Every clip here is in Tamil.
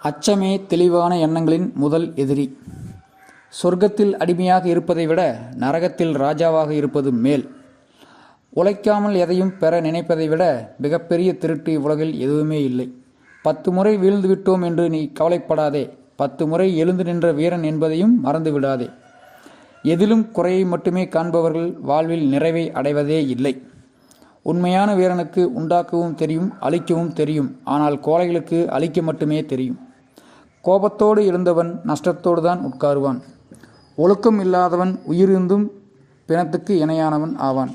அச்சமே தெளிவான எண்ணங்களின் முதல் எதிரி. சொர்க்கத்தில் அடிமையாக இருப்பதை விட நரகத்தில் ராஜாவாக இருப்பது மேல். உழைக்காமல் எதையும் பெற நினைப்பதை விட மிகப்பெரிய திருட்டு உலகில் எதுவுமே இல்லை. 10 முறை வீழ்ந்து விட்டோம் என்று நீ கவலைப்படாதே. 10 முறை எழுந்து நின்ற வீரன் என்பதையும் மறந்து விடாதே. எதிலும் குறையை மட்டுமே காண்பவர்கள் வாழ்வில் நிறைவை அடைவதே இல்லை. உண்மையான வீரனுக்கு உண்டாக்கவும் தெரியும், அழிக்கவும் தெரியும். ஆனால் கோழைகளுக்கு அழிக்க மட்டுமே தெரியும். கோபத்தோடு எழுந்தவன் நஷ்டத்தோடு தான் உட்காருவான். ஒழுக்கம் இல்லாதவன் உயிரிருந்தும் பிணத்துக்கு இணையானவன் ஆவான்.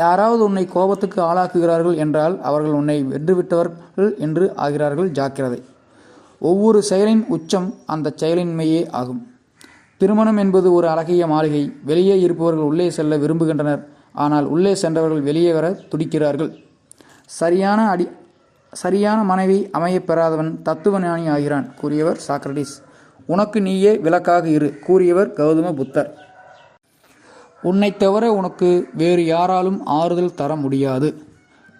யாராவது உன்னை கோபத்துக்கு ஆளாக்குகிறார்கள் என்றால் அவர்கள் உன்னை வென்றுவிட்டவர்கள் என்று ஆகிறார்கள். ஜாக்கிரதை. ஒவ்வொரு செயலின் உச்சம் அந்த செயலின்மையே ஆகும். திருமணம் என்பது ஒரு அழகிய மாளிகை. வெளியே இருப்பவர்கள் உள்ளே செல்ல விரும்புகின்றனர். ஆனால் உள்ளே சென்றவர்கள் வெளியே வர துடிக்கிறார்கள். சரியான மனைவி அமையப் பெறாதவன் தத்துவ ஞானி ஆகிறான் கூறியவர் சாக்ரடீஸ். உனக்கு நீயே விளக்காக இரு கூறியவர் கௌதம புத்தர். உன்னை தவிர உனக்கு வேறு யாராலும் ஆறுதல் தர முடியாது.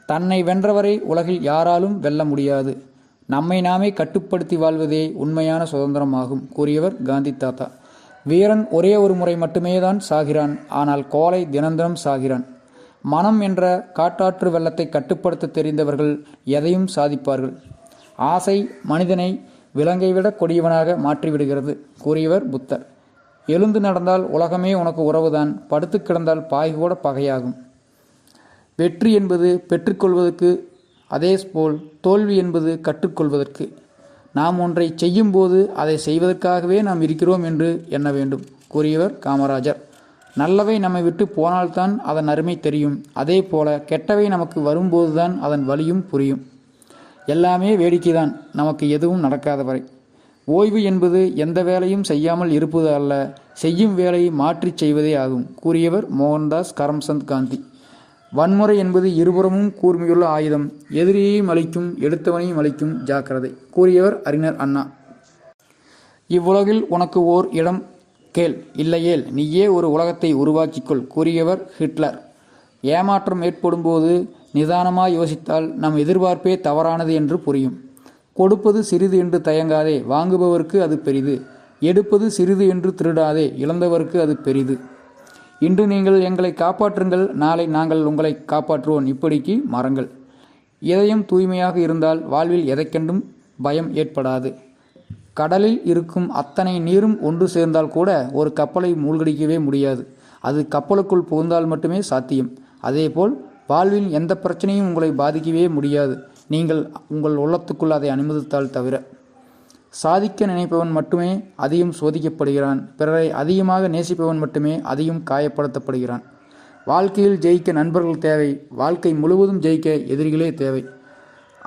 தன்னை வென்றவரை உலகில் யாராலும் வெல்ல முடியாது. நம்மை நாமே கட்டுப்படுத்தி வாழ்வதே உண்மையான சுதந்திரமாகும் கூறியவர் காந்தி தாத்தா. வீரன் ஒரே ஒரு முறை மட்டுமே தான் சாகிறான். ஆனால் கோழை தினந்தினம் சாகிறான். மனம் என்ற காட்டாற்று வெள்ளத்தை கட்டுப்படுத்த தெரிந்தவர்கள் எதையும் சாதிப்பார்கள். ஆசை மனிதனை விலங்கை விட கொடியவனாக மாற்றிவிடுகிறது கூறியவர் புத்தர். எழுந்து நடந்தால் உலகமே உனக்கு உறவுதான். படுத்து கிடந்தால் பாய் கூட பகையாகும். வெற்றி என்பது பெற்றுக்கொள்வதற்கு, அதேபோல் தோல்வி என்பது கற்றுக்கொள்வதற்கு. நாம் ஒன்றை செய்யும்போது அதை செய்வதற்காகவே நாம் இருக்கிறோம் என்று எண்ண வேண்டும் கூறியவர் காமராஜர். நல்லவை நம்மை விட்டு போனால்தான் அதன் அருமை தெரியும். அதே போல கெட்டவை நமக்கு வரும்போதுதான் அதன் வலியும் புரியும். எல்லாமே வேடிக்கைதான் நமக்கு எதுவும் நடக்காத வரை. ஓய்வு என்பது எந்த வேலையும் செய்யாமல் இருப்பது அல்ல, செய்யும் வேலையை மாற்றி செய்வதே ஆகும் கூறியவர் மோகன்தாஸ் கரம்சந்த் காந்தி. வன்முறை என்பது இருபுறமும் கூர்மையுள்ள ஆயுதம். எதிரியையும் அழிக்கும், எடுத்தவனையும் அழிக்கும். ஜாக்கிரதை கூறியவர் அறிஞர் அண்ணா. இவ்வுலகில் உனக்கு ஓர் இடம் கேள், இல்லையேல் நீயே ஒரு உலகத்தை உருவாக்கிக்கொள் கூறியவர் ஹிட்லர். ஏமாற்றம் ஏற்படும்போது நிதானமாய் யோசித்தால் நம் எதிர்பார்ப்பே தவறானது என்று புரியும். கொடுப்பது சிறிது என்று தயங்காதே, வாங்குபவருக்கு அது பெரிது. எடுப்பது சிறிது என்று திருடாதே, இழந்தவருக்கு அது பெரிது. இன்று நீங்கள் எங்களை காப்பாற்றுங்கள், நாளை நாங்கள் உங்களை காப்பாற்றுவோம். இப்படிக்கு மறங்கள். இதயம் தூய்மையாக இருந்தால் வாழ்வில் எதைக்கண்டும் பயம் ஏற்படாது. கடலில் இருக்கும் அத்தனை நீரும் ஒன்று சேர்ந்தால் கூட ஒரு கப்பலை மூழ்கடிக்கவே முடியாது. அது கப்பலுக்குள் புகுந்தால் மட்டுமே சாத்தியம். அதேபோல் வாழ்வில் எந்த பிரச்சனையும் உங்களை பாதிக்கவே முடியாது, நீங்கள் உங்கள் உள்ளத்துக்குள் அதை அனுமதித்தால் தவிர. சாதிக்க நினைப்பவன் மட்டுமே அதிகம் சோதிக்கப்படுகிறான். பிறரை அதிகமாக நேசிப்பவன் மட்டுமே அதிகம் காயப்படுத்தப்படுகிறான். வாழ்க்கையில் ஜெயிக்க நண்பர்கள் தேவை. வாழ்க்கை முழுவதும் ஜெயிக்க எதிரிகளே தேவை.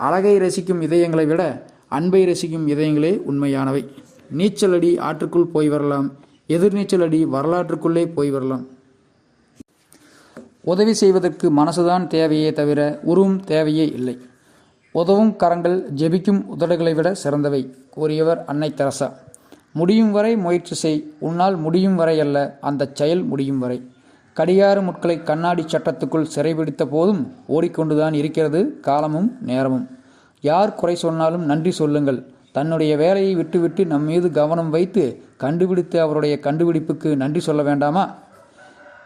அழகை ரசிக்கும் இதயங்களை விட அன்பை ரசிக்கும் இதயங்களே உண்மையானவை. நீச்சல் அடி ஆற்றுக்குள் போய் வரலாம், எதிர்நீச்சல் அடி வரலாற்றுக்குள்ளே போய் வரலாம். உதவி செய்வதற்கு மனசுதான் தேவையே தவிர உருவம் தேவையே இல்லை. உதவும் கரங்கள் ஜெபிக்கும் உதடுகளை விட சிறந்தவை கூறியவர் அன்னை தெரசா. முடியும் வரை முயற்சி செய், உன்னால் முடியும் வரை அல்ல, அந்த செயல் முடியும் வரை. கடிகார முட்களை கண்ணாடி சட்டத்துக்குள் சிறைபிடித்த போதும் ஓடிக்கொண்டுதான் இருக்கிறது காலமும் நேரமும். யார் குறை சொன்னாலும் நன்றி சொல்லுங்கள். தன்னுடைய வேலையை விட்டுவிட்டு நம் மீது கவனம் வைத்து கண்டுபிடித்து அவருடைய கண்டுபிடிப்புக்கு நன்றி சொல்ல வேண்டாமா?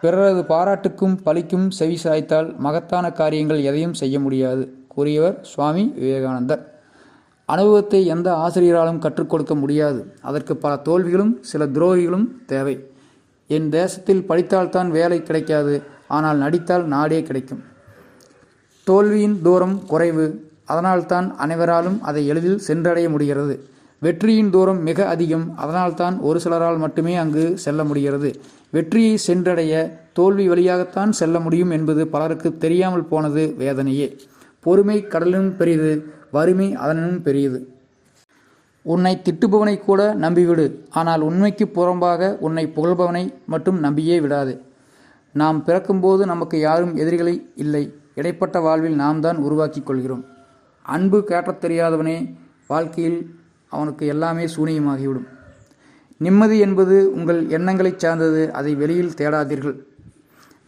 பிறரது பாராட்டுக்கும் பழிக்கும் செவி சாய்த்தால் மகத்தான காரியங்கள் எதையும் செய்ய முடியாது கூறியவர் சுவாமி விவேகானந்தர். அனுபவத்தை எந்த ஆசிரியராலும் கற்றுக் கொடுக்க முடியாது. அதற்கு பல தோல்விகளும் சில துரோகிகளும் தேவை. என் தேசத்தில் படித்தால்தான் வேலை கிடைக்காது, ஆனால் நடித்தால் நாடே கிடைக்கும். தோல்வியின் தூரம் குறைவு, அதனால்தான் அனைவராலும் அதை எளிதில் சென்றடைய முடிகிறது. வெற்றியின் தூரம் மிக அதிகம், அதனால்தான் ஒரு சிலரால் மட்டுமே அங்கு செல்ல முடிகிறது. வெற்றியை சென்றடைய தோல்வி வழியாகத்தான் செல்ல முடியும் என்பது பலருக்கு தெரியாமல் போனது வேதனையே. பொறுமை கடலினும் பெரியது, வறுமை அதனினும் பெரியது. உன்னை திட்டுபவனை கூட நம்பிவிடு, ஆனால் உண்மைக்கு புறம்பாக உன்னை புகழ்பவனை மட்டும் நம்பியே விடாது. நாம் பிறக்கும்போது நமக்கு யாரும் எதிரிகளை இல்லை. இடைப்பட்ட வாழ்வில் நாம் தான் உருவாக்கி கொள்கிறோம். அன்பு காட்டத் தெரியாதவனே வாழ்க்கையில் அவனுக்கு எல்லாமே சூனியமாகிவிடும். நிம்மதி என்பது உங்கள் எண்ணங்களை சார்ந்தது, அதை வெளியில் தேடாதீர்கள்.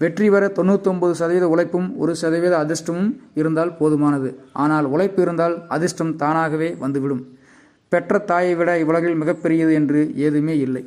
வெற்றி பெற 99% உழைப்பும் 1% அதிர்ஷ்டமும் இருந்தால் போதுமானது. ஆனால் உழைப்பு இருந்தால் அதிர்ஷ்டம் தானாகவே வந்துவிடும். பெற்ற தாயை விட இவ்வுலகில் மிகப்பெரியது என்று ஏதுமே இல்லை.